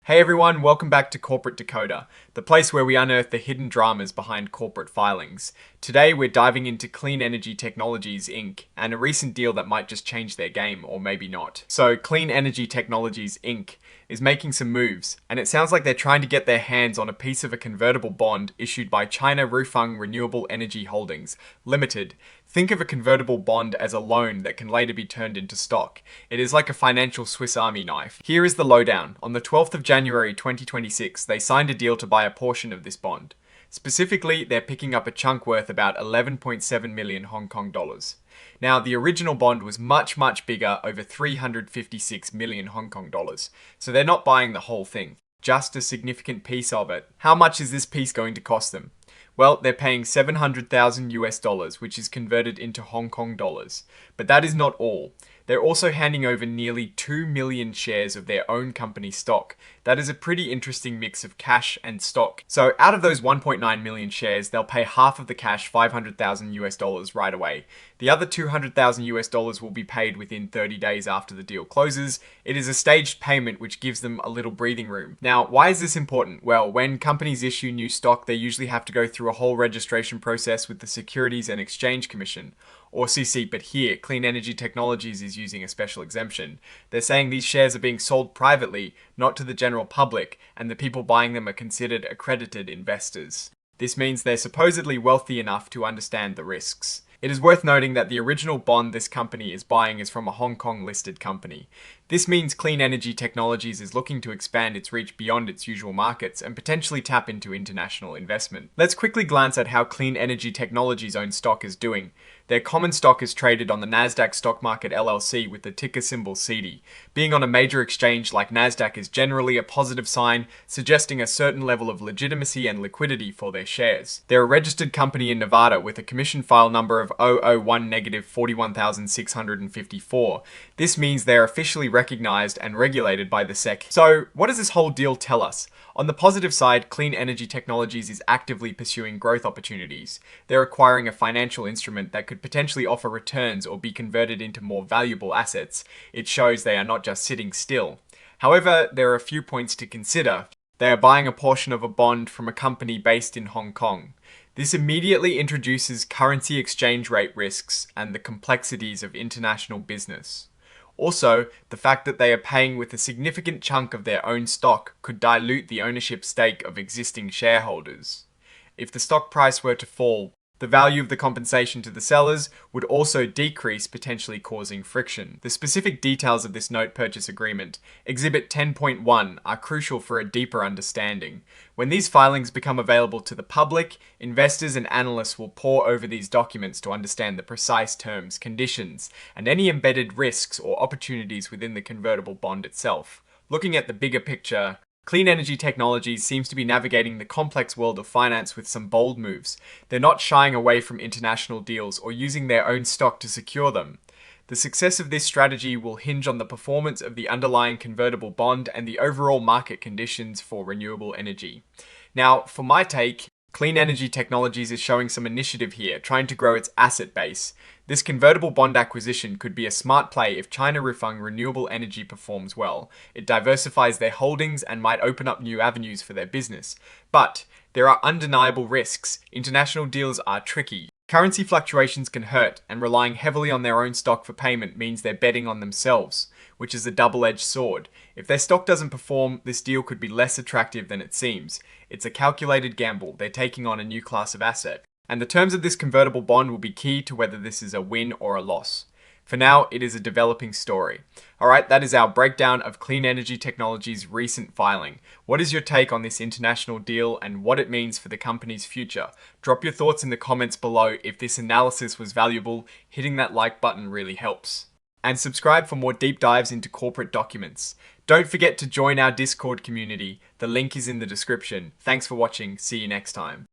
Hey everyone, welcome back to Corporate Decoder, the place where we unearth the hidden dramas behind corporate filings. Today we're diving into Clean Energy Technologies Inc. and a recent deal that might just change their game, or maybe not. So Clean Energy Technologies Inc. is making some moves, and it sounds like they're trying to get their hands on a piece of a convertible bond issued by China Rufeng Renewable Energy Holdings Limited. Think of a convertible bond as a loan that can later be turned into stock. It is like a financial Swiss Army knife. Here is the lowdown. On the 12th of January 2026, they signed a deal to buy a portion of this bond. Specifically, they're picking up a chunk worth about 11.7 million Hong Kong dollars. Now, the original bond was much bigger, over 356 million Hong Kong dollars. So they're not buying the whole thing, just a significant piece of it. How much is this piece going to cost them? Well, they're paying 700,000 US dollars, which is converted into Hong Kong dollars. But that is not all. They're also handing over nearly 2 million shares of their own company stock. That is a pretty interesting mix of cash and stock. So out of those 1.9 million shares, they'll pay half of the cash, 500,000 US dollars right away. The other 200,000 US dollars will be paid within 30 days after the deal closes. It is a staged payment which gives them a little breathing room. Now, why is this important? Well, when companies issue new stock, they usually have to go through a whole registration process with the Securities and Exchange Commission, or CC, but here, Clean Energy Technologies is using a special exemption. They're saying these shares are being sold privately, not to the general public, and the people buying them are considered accredited investors. This means they're supposedly wealthy enough to understand the risks. It is worth noting that the original bond this company is buying is from a Hong Kong listed company. This means Clean Energy Technologies is looking to expand its reach beyond its usual markets and potentially tap into international investment. Let's quickly glance at how Clean Energy Technologies' own stock is doing. Their common stock is traded on the Nasdaq Stock Market LLC with the ticker symbol CD. Being on a major exchange like Nasdaq is generally a positive sign, suggesting a certain level of legitimacy and liquidity for their shares. They're a registered company in Nevada with a commission file number of 001-41654. This means they're officially recognized and regulated by the SEC. So, what does this whole deal tell us? On the positive side, Clean Energy Technologies is actively pursuing growth opportunities. They're acquiring a financial instrument that could potentially offer returns or be converted into more valuable assets. It shows they are not just sitting still. However, there are a few points to consider. They are buying a portion of a bond from a company based in Hong Kong. This immediately introduces currency exchange rate risks and the complexities of international business. Also, the fact that they are paying with a significant chunk of their own stock could dilute the ownership stake of existing shareholders. If the stock price were to fall, the value of the compensation to the sellers would also decrease, potentially causing friction. The specific details of this note purchase agreement, Exhibit 10.1, are crucial for a deeper understanding. When these filings become available to the public, investors and analysts will pore over these documents to understand the precise terms, conditions, and any embedded risks or opportunities within the convertible bond itself. Looking at the bigger picture, Clean Energy Technologies seems to be navigating the complex world of finance with some bold moves. They're not shying away from international deals or using their own stock to secure them. The success of this strategy will hinge on the performance of the underlying convertible bond and the overall market conditions for renewable energy. Now, for my take, Clean Energy Technologies is showing some initiative here, trying to grow its asset base. This convertible bond acquisition could be a smart play if China Rufeng Renewable Energy performs well. It diversifies their holdings and might open up new avenues for their business. But there are undeniable risks. International deals are tricky. Currency fluctuations can hurt, and relying heavily on their own stock for payment means they're betting on themselves, which is a double-edged sword. If their stock doesn't perform, this deal could be less attractive than it seems. It's a calculated gamble. They're taking on a new class of asset. And the terms of this convertible bond will be key to whether this is a win or a loss. For now, it is a developing story. Alright, that is our breakdown of Clean Energy Technologies' recent filing. What is your take on this international deal and what it means for the company's future? Drop your thoughts in the comments below. If this analysis was valuable, hitting that like button really helps. And subscribe for more deep dives into corporate documents. Don't forget to join our Discord community. The link is in the description. Thanks for watching. See you next time.